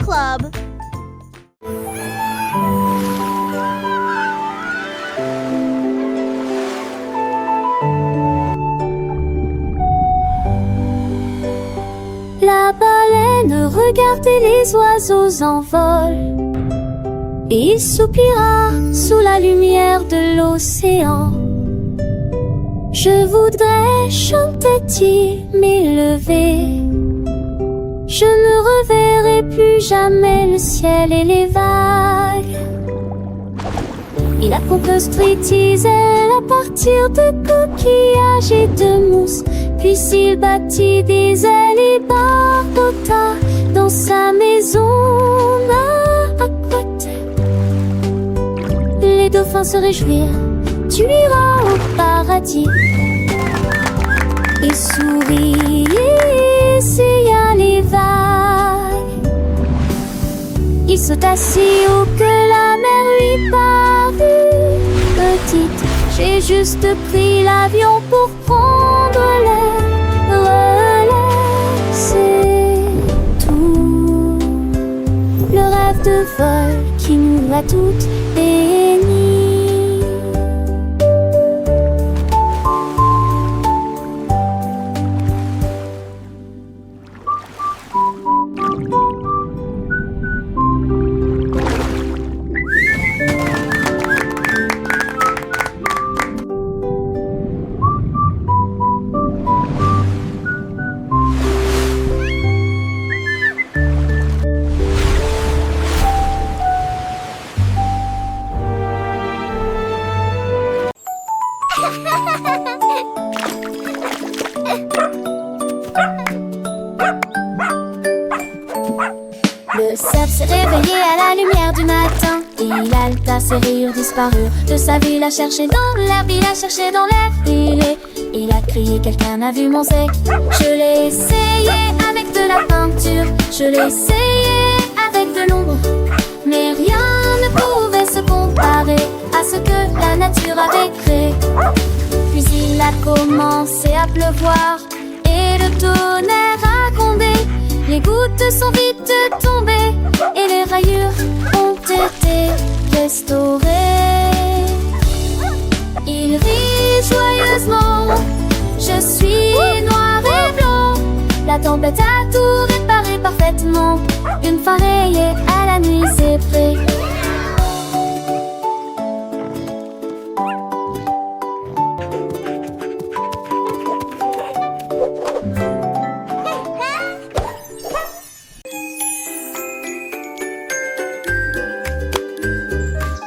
Club. La baleine regardait les oiseaux en vol, et il soupira sous la lumière de l'océan. Je voudrais, chantait-il, m'élever. Je ne reverrai plus jamais le ciel et les vagues. Il a construit des ailes à partir de coquillages et de mousse. Puis il bâtit des ailes et barbota dans sa maison à côté. Les dauphins se réjouirent, tu iras au paradis. Il sourit et essaya les vagues. Il saute si haut que la mer lui parut petite. J'ai juste pris l'avion pour prendre les relais. C'est tout. Le rêve de vol qui nous a toutes bénies. Le cerf s'est réveillé à la lumière du matin. Il halta, ses rires disparurent. De sa vie, il a cherché dans l'herbe, il a cherché dans l'air. Il a crié, quelqu'un a vu mon zèle. Je l'ai essayé avec de la peinture, je l'ai essayé avec de l'ombre, mais rien ne pouvait se comparer à ce que la nature avait créé. Puis il a commencé à pleuvoir et le tonnerre a grondé. Les gouttes sont vite tombées et les rayures ont été restaurées. Il rit joyeusement, je suis noir et blanc. La tempête a tout réparé parfaitement. Une fois rayée à la nuit zébrée.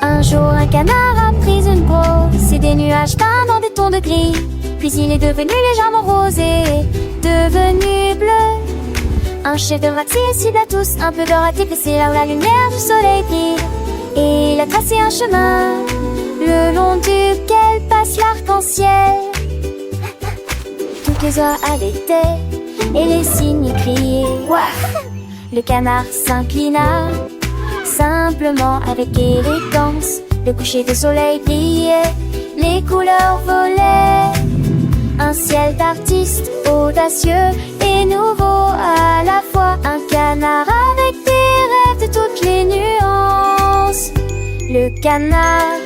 Un jour, un canard a pris une brosse et des nuages peints dans des tons de gris. Puis il est devenu légèrement rose et devenu bleu. Un chef-d'œuvre accessible à tous, un peu d'or à c'est là où la lumière du soleil brille. Et il a tracé un chemin le long duquel passe l'arc-en-ciel. Toutes les oies allaitaient et les cygnes criaient. Ouah! Le canard s'inclina simplement avec élégance. Le coucher de soleil brillait, les couleurs volaient. Un ciel d'artiste audacieux et nouveau à la fois. Un canard avec des rêves de toutes les nuances. Le canard,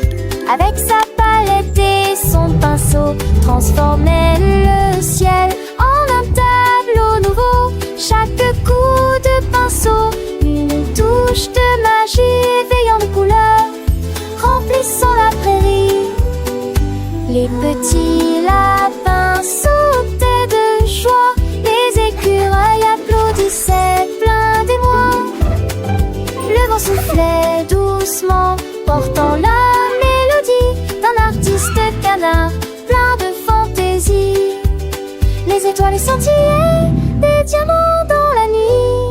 avec sa palette et son pinceau, transformait le ciel en un tableau nouveau. Chaque coup de pinceau, une touche de magie éveillant de couleurs, remplissant la prairie. Les petits lapins sautaient de joie, les écureuils applaudissaient pleins d'émoi. Le vent soufflait doucement, portant la mélodie d'un artiste canard plein de fantaisie. Les étoiles scintillaient, des diamants dans la nuit.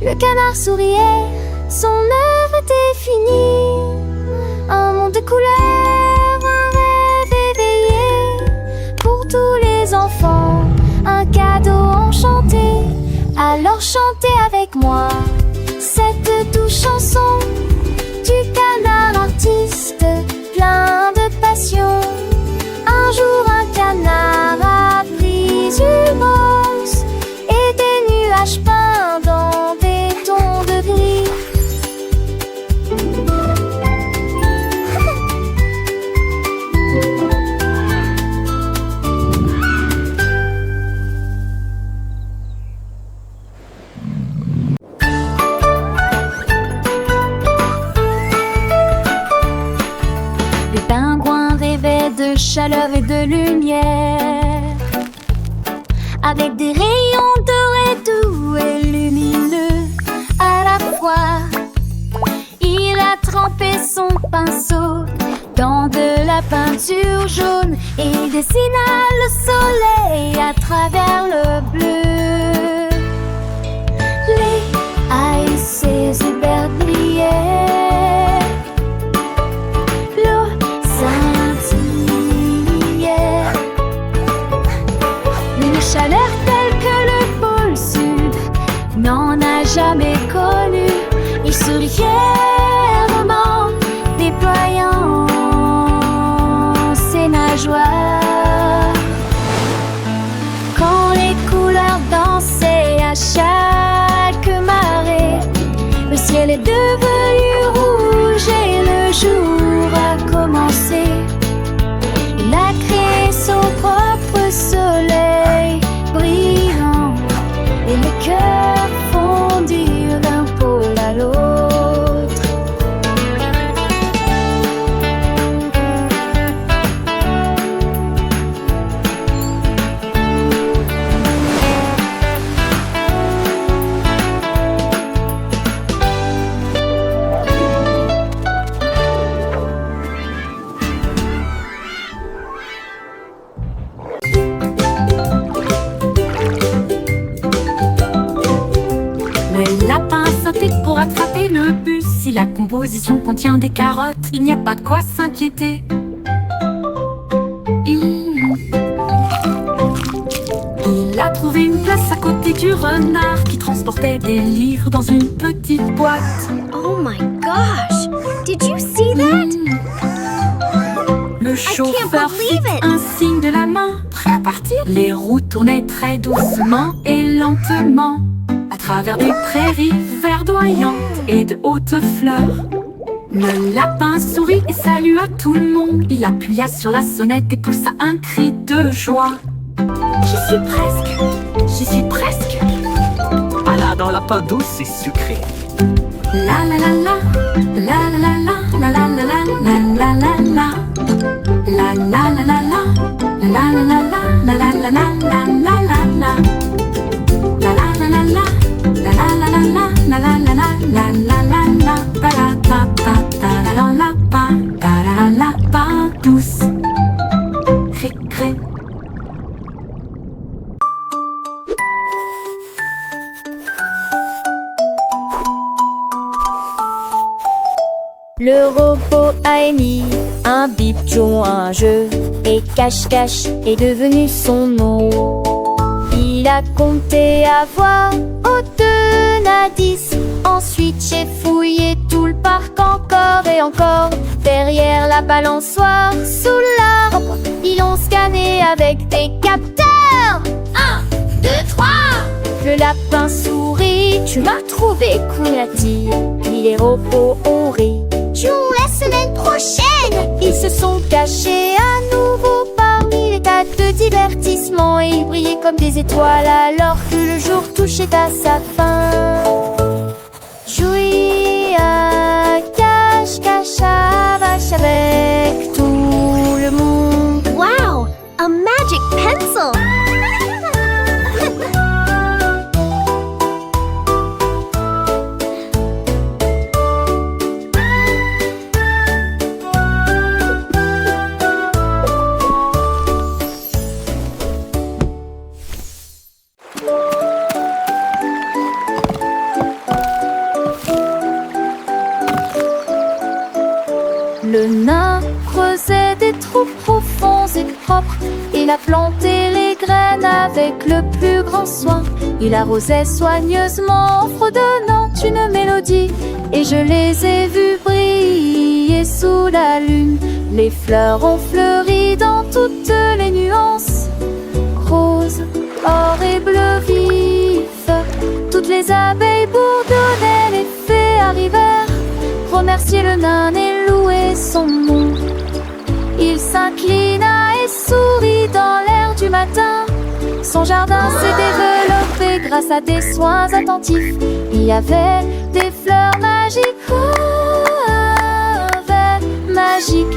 Le canard souriait, son œuvre était finie. Un monde de couleurs, un rêve éveillé pour tous les enfants, un cadeau enchanté. Alors chantez avec moi cette douce chanson du canard artiste plein de passion. Un jour un canard a pris une brosse et des nuages peints dans des tons de gris. avec des rayons dorés doux et lumineux à la fois. Il a trempé son pinceau dans de la peinture jaune et il dessina le soleil à travers le bleu. Les A et ses brillaient, l'eau scintillait. Une chaleur telle que le pôle sud n'en a jamais connu. Il sourit fièrement, déployant ses nageoires. Quand les couleurs dansaient à chaque marée, le ciel est devenu rouge et le jour a commencé. Il a créé son propre soleil brillant et les cœurs fondirent d'un pôle à l'autre. Le lapin sautait pour attraper le bus. Si la composition contient des carottes, il n'y a pas de quoi s'inquiéter. Il a trouvé une place à côté du renard qui transportait des livres dans une petite boîte. Oh my gosh! Did you see that? Le chauffeur fit un signe de la main, prêt à partir. Les roues tournaient très doucement et lentement à travers des prairies verdoyantes et de hautes fleurs. Le lapin sourit et salua tout le monde. Il appuya sur la sonnette et poussa un cri de joie. J'y suis presque, j'y suis presque. Balade en lapin douce et sucré. La la la la, la la la la, la la la la, la la la. La la la la la, la la la la, la la la la, la la la la. La la la la la, la la la la la, la la la la, la la la la. Pa la pa pa ta la la la pa, ta la la la pa douce. Cré cré. Le robot a émis un bip, jouant un jeu, et cache-cache est devenu son nom. Il a compté à voix haute à 10. Ensuite j'ai fouillé tout le parc encore et encore. Derrière la balançoire, sous l'arbre, ils l'ont scanné avec des capteurs. 1, 2, 3. Le lapin sourit. Tu m'as trouvé cool, a-t-il. Puis les robots ont ri. Jouons la semaine prochaine. Ils se sont cachés à nouveau parmi les tas de divertissements et ils brillaient comme des étoiles alors que le jour touchait à sa fin. Jouer à cache-cache à vache avec tout le monde. Wow! A magic pencil! Le nain creusait des trous profonds et propres. Il a planté les graines avec le plus grand soin. Il arrosait soigneusement en fredonnant une mélodie. Et je les ai vus briller sous la lune. Les fleurs ont fleuri dans toutes les nuances. Rose, or et bleu vif. Toutes les abeilles bourdonnaient, les fées arrivèrent. Remercier le nain et louer son nom. Il s'inclina et sourit dans l'air du matin. Son jardin s'est développé grâce à des soins attentifs. Il y avait des fleurs magiques, oh, magiques